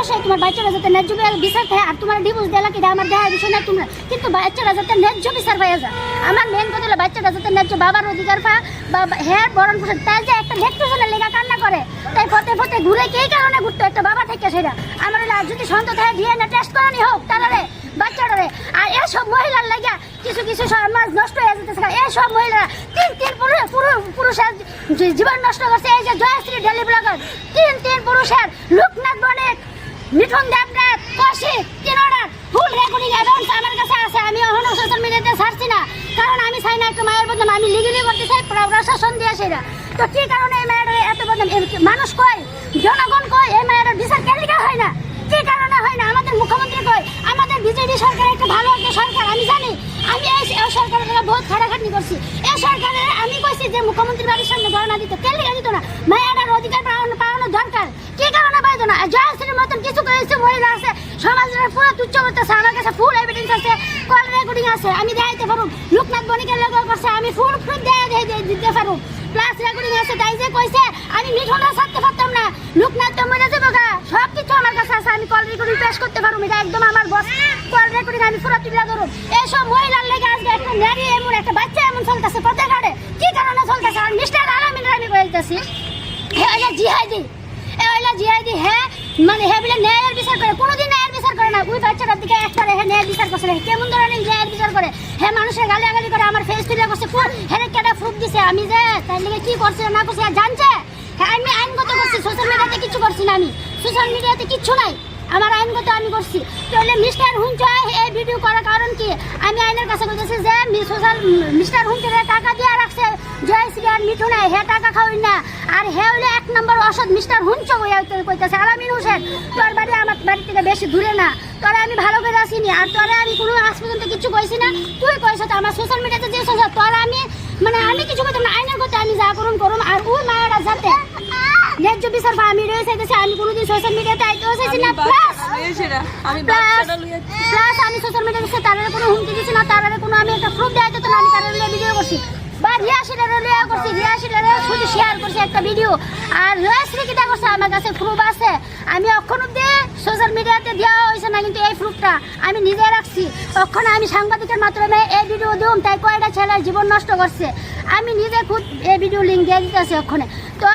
অবশ্যই তোমার বাচ্চারা যাতে ন্যায্য বিচার থাকে, আর তোমার ডিভোর্স দেওয়া কি আমার দেওয়ার বিষয় না তোমরা, কিন্তু বাচ্চারা যাতে ন্যায্য বিচার পাইয়া যায়। আমার মেন কথা হলো বাচ্চাটা যাতে ন্যায্য বাবার অধিকার পায়, বা হ্যাঁ বরণ পোষণ। তাই যে একটা লেকট্রিজনের লেগা কান্না করে, তাই পথে পথে ঘুরে কে কারণে ঘুরতো একটা বাবা থেকে সেটা আমার হলে। আর যদি সন্তান থাকে ডিএনএ টেস্ট করানি হোক তাহলে বাচ্চাটারে। আর এসব মহিলার লাগা কিছু কিছু সমাজ নষ্ট হয়ে যেতেছে। এসব মহিলারা তিন পুরুষের জীবন নষ্ট করছে। এই যে জয়শ্রী ডেলি ব্লগার, তিন পুরুষের লোকনাথ বণিক, মিঠুন দেবনাথ, কৌশিক, তিনোটার ফুল রেকর্ডিং এভিডেন্স আমার কাছে আছে। আমি এখনো সোশ্যাল মিডিয়াতে ছাড়ছি না, কারণ আমি চাই না একটা মায়ের বদনাম আমি লিগেলি করতে চাই, প্রশাসন দিয়ে সেটা। তো কি কারণে এই মায়ের এত বদনাম? মানুষ কয়, জনগণ কয় এই মায়ের বিচার কেন হয় না? কি কারণে হয় না? আমাদের মুখ্যমন্ত্রী কয় আমাদের বিজেপি সরকার একটা ভালো একটা সরকার। আমি জানি, আমি এই সরকারের বহুত খাটাখাটনি করছি। এই সরকারের আমি কইছি যে মুখ্যমন্ত্রী বাড়ির সামনে ধর্ণা দিত, কেন দিত না? মায়ের অধিকার পাওয়ানো দরকার, কি কারণে পাইতো না? জয়শ্রীর মতন কিছু কিছু মহিলা আছে সমাজের পুরো তুচ্ছ করতেছে। আমার কাছে ফুল এভিডেন্স আছে, কল রেকর্ডিং আছে, আমি দেখাইতে পারব। লোকনাথ বণিকের লোক করছে, আমি ফুল দিতে পারব, প্লাস রেকর্ডিং আছে। তাই যে কইছে আমি মিঠুনটা ছাড়তে পারতাম না, লোকনাথ তো মরে যাবো গা, সব কিছু আমার কাছে আছে। আমি কল রেকর্ডিং পেশ করতে পারবো, এটা একদম আমার বস। কল রেকর্ডিং আমি পুরো তুলে ধরব। এইসব মহিলার লেগে আজকে একটা নারী এমন একটা বাচ্চা এমন চলতেছে পথে ঘাটে, কি কারণে চলতেছে? আর মিস্টার আলামিন আমি বলতেছি জিহাদি হ্যাঁ, মানে হ্যাঁ বলে ন্যায়ের বিচার করে, কোনোদিন ন্যায়ের বিচার করে না। ওই বাচ্চাটার দিকে একটা রেখে ন্যায়ের বিচার করছে না। কেমন ধরনের ন্যায়ের বিচার করে? হ্যাঁ মানুষের গালাগালি করে, আমার ফেস তুলে করছে, হ্যাঁ কেটা প্রুফ দিছে। আমি যে তাই লিগে কি করছে না করছে জানছে। হ্যাঁ আমি আইনগত করছি, সোশ্যাল মিডিয়াতে কিছু করছি না। আমি সোশ্যাল মিডিয়াতে কিচ্ছু নাই, আমার আইনগত আমি করছি। তাহলে মিস্টার হুঞ্চয় এই ভিডিও করার কারণ কি? আমি আইনের কাছে বলতেছি যে মিস্টার হুঞ্চের টাকা দিয়ে রাখছে জয়শ্রী আর মিঠুন, হে টাকা খাওয়াই না। আর হে হইলে 1 নম্বর অসৎ মিস্টার হুঞ্চ কইতেছে। আলামিন হোসেন তোর বাড়ি আমার বাড়ি থেকে বেশি দূরে না, তোরা আমি ভালো করে আসিনি, আর তোরা আমি কোনো আজ পর্যন্ত কিছু কইছি না। তুই কইছ তো আমার সোশ্যাল মিডিয়াতে যে তোরা আমি মানে আমি কিছু করতাম না। আইনের কথা আমি যা করুন। আর ওই মায়েরা যাতে ন্যায্য বিচার পায় আমি রয়ে চাইতেছি। আমি কোনোদিন সোশ্যাল মিডিয়াতে আইতেও চাইছি না, প্লাস আমি সোশ্যাল মিডিয়াতে তারা কোনো হুমকি দিচ্ছি না, তারা কোনো আমি একটা প্রুফ দেওয়া যেত না। আমি তারা ভিডিও করছি বা রিয়াশিলারে লিয়া করছি, রিয়াশিলারে শুধু শেয়ার করছি একটা ভিডিও। আর জয়শ্রী কিটা করছে আমার কাছে প্রুফ আছে। আমি অক্ষণ অব্দি সোশ্যাল মিডিয়াতে দেওয়া হয়েছে না, কিন্তু এই প্রুফটা আমি নিজে রাখছি। তখন আমি সাংবাদিকের মাধ্যমে এই ভিডিও দিলাম, তাই কয়টা ছেলের জীবন নষ্ট করছে। আমি নিজে খুব এই ভিডিও লিঙ্ক দিয়ে দিতেছি ওখানে। তো